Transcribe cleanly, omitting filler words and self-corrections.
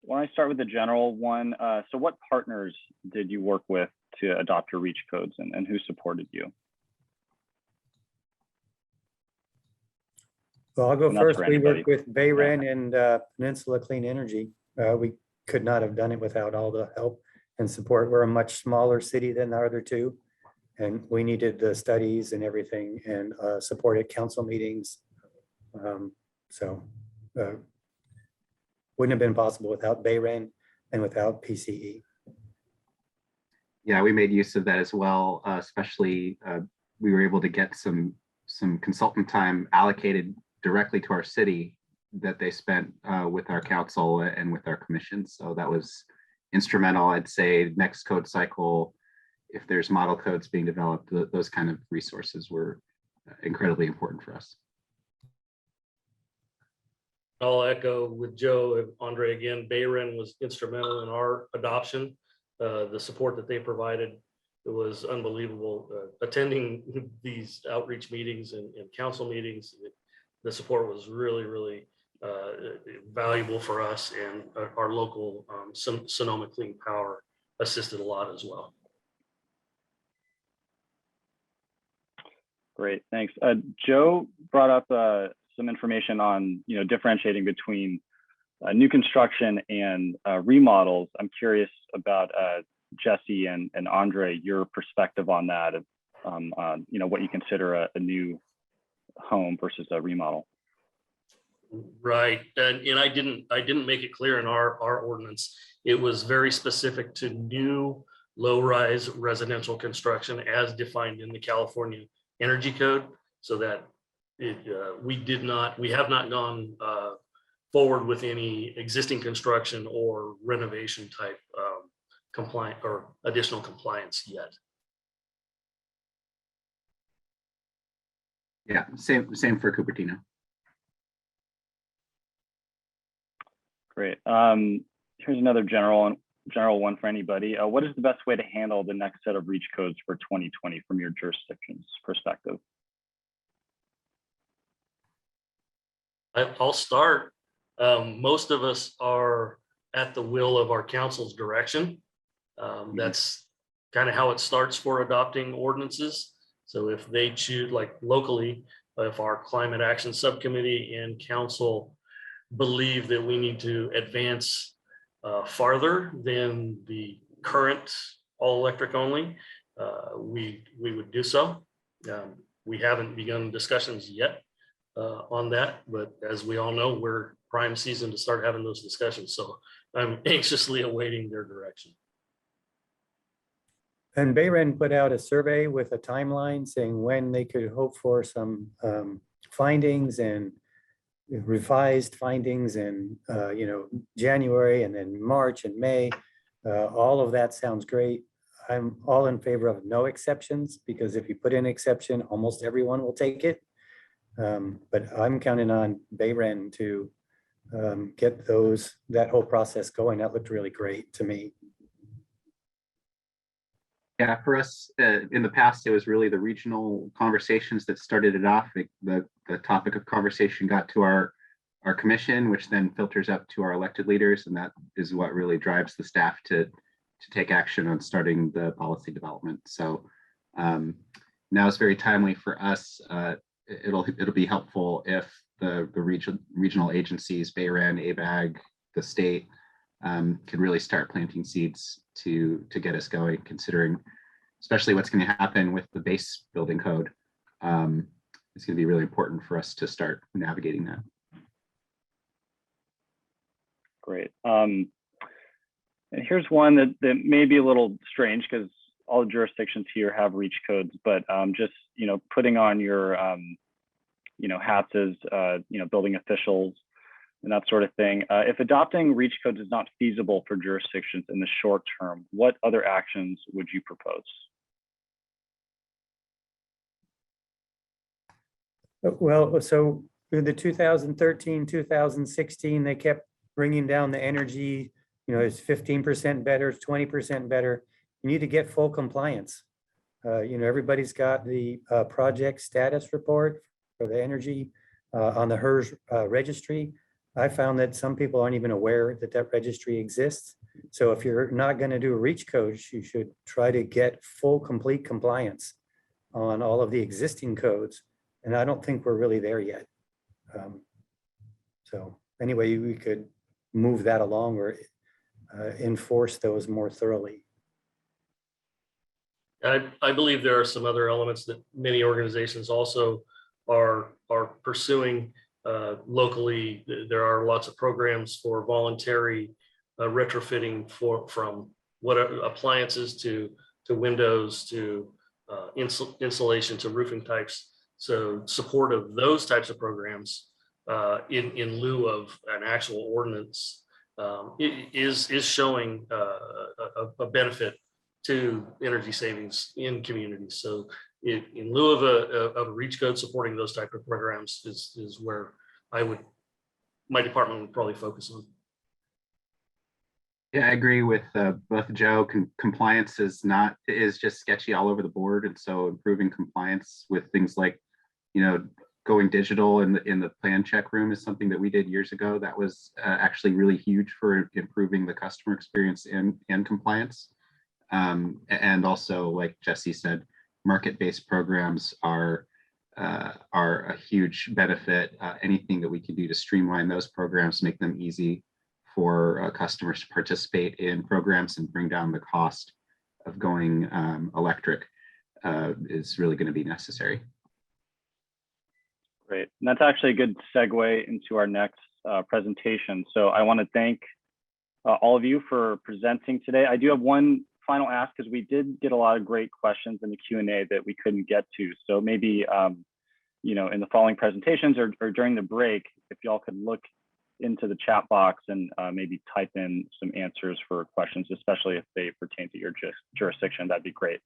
when I start with the general one, so what partners did you work with to adopt your REACH codes, and who supported you? Well, I'll go first. We worked with BayREN and Peninsula Clean Energy. We could not have done it without all the help and support. We're a much smaller city than the other two, and we needed the studies and everything and support at council meetings. Wouldn't have been possible without BayREN and without PCE. Yeah, we made use of that as well. Especially, we were able to get some consultant time allocated directly to our city that they spent with our council and with our commission. So that was instrumental. I'd say next code cycle, if there's model codes being developed, those kind of resources were incredibly important for us. I'll echo with Joe and Andre again. BayREN was instrumental in our adoption. The support that they provided, it was unbelievable. Attending these outreach meetings and council meetings, the support was really, really valuable for us, and our local Sonoma Clean Power assisted a lot as well. Great, thanks. Joe brought up some information on differentiating between new construction and remodels. I'm curious about Jesse and Andre, your perspective on that, of what you consider a new home versus a remodel. Right, and I didn't make it clear in our ordinance. It was very specific to new low-rise residential construction as defined in the California Energy Code, so that we have not gone forward with any existing construction or renovation type compliant or additional compliance yet. Yeah, same for Cupertino. Great. Here's another general one for anybody. What is the best way to handle the next set of REACH codes for 2020 from your jurisdiction's perspective? I'll start. Most of us are at the will of our council's direction. That's kind of how it starts for adopting ordinances. So if they choose, like locally, if our climate action subcommittee and council believe that we need to advance farther than the current all electric only, we would do so. We haven't begun discussions yet on that, but as we all know, we're prime season to start having those discussions. So I'm anxiously awaiting their direction. And BayREN put out a survey with a timeline saying when they could hope for some findings and revised findings in January and then March and May. All of that sounds great. I'm all in favor of no exceptions, because if you put in an exception, almost everyone will take it. But I'm counting on BayREN to get that whole process going. That looked really great to me. Yeah, for us in the past, it was really the regional conversations that started it off. The topic of conversation got to our commission, which then filters up to our elected leaders, and that is what really drives the staff to take action on starting the policy development. So now it's very timely for us. It'll be helpful if the regional agencies, BayREN, ABAG, the state, could really start planting seeds to get us going, considering especially what's going to happen with the base building code. It's going to be really important for us to start navigating that. Great. And here's one that may be a little strange, because all jurisdictions here have REACH codes, but just putting on your hats as building officials and that sort of thing. If adopting REACH codes is not feasible for jurisdictions in the short term, what other actions would you propose? Well, so in the 2013, 2016, they kept bringing down the energy. It's 15% better, it's 20% better. You need to get full compliance. Everybody's got the project status report for the energy on the HERS registry. I found that some people aren't even aware that that registry exists. So if you're not going to do a reach codes, you should try to get full, complete compliance on all of the existing codes. And I don't think we're really there yet. So anyway, we could move that along or enforce those more thoroughly. I believe there are some other elements that many organizations also are pursuing locally. There are lots of programs for voluntary retrofitting from what appliances to windows to insulation to roofing types. So support of those types of programs in lieu of an actual ordinance is showing a benefit to energy savings in communities. So in lieu of a reach code, supporting those type of programs is where my department would probably focus on. Yeah, I agree with both Joe. Compliance is just sketchy all over the board, and so improving compliance with things like, going digital in the plan check room is something that we did years ago. That was actually really huge for improving the customer experience and compliance. And also, like Jesse said, market-based programs are a huge benefit. Anything that we can do to streamline those programs, make them easy for customers to participate in programs and bring down the cost of going electric is really going to be necessary. Great. And that's actually a good segue into our next presentation. So I want to thank all of you for presenting today. I do have one final ask, because we did get a lot of great questions in the Q&A that we couldn't get to. So maybe, in the following presentations or during the break, if y'all could look into the chat box and maybe type in some answers for questions, especially if they pertain to your jurisdiction, that'd be great.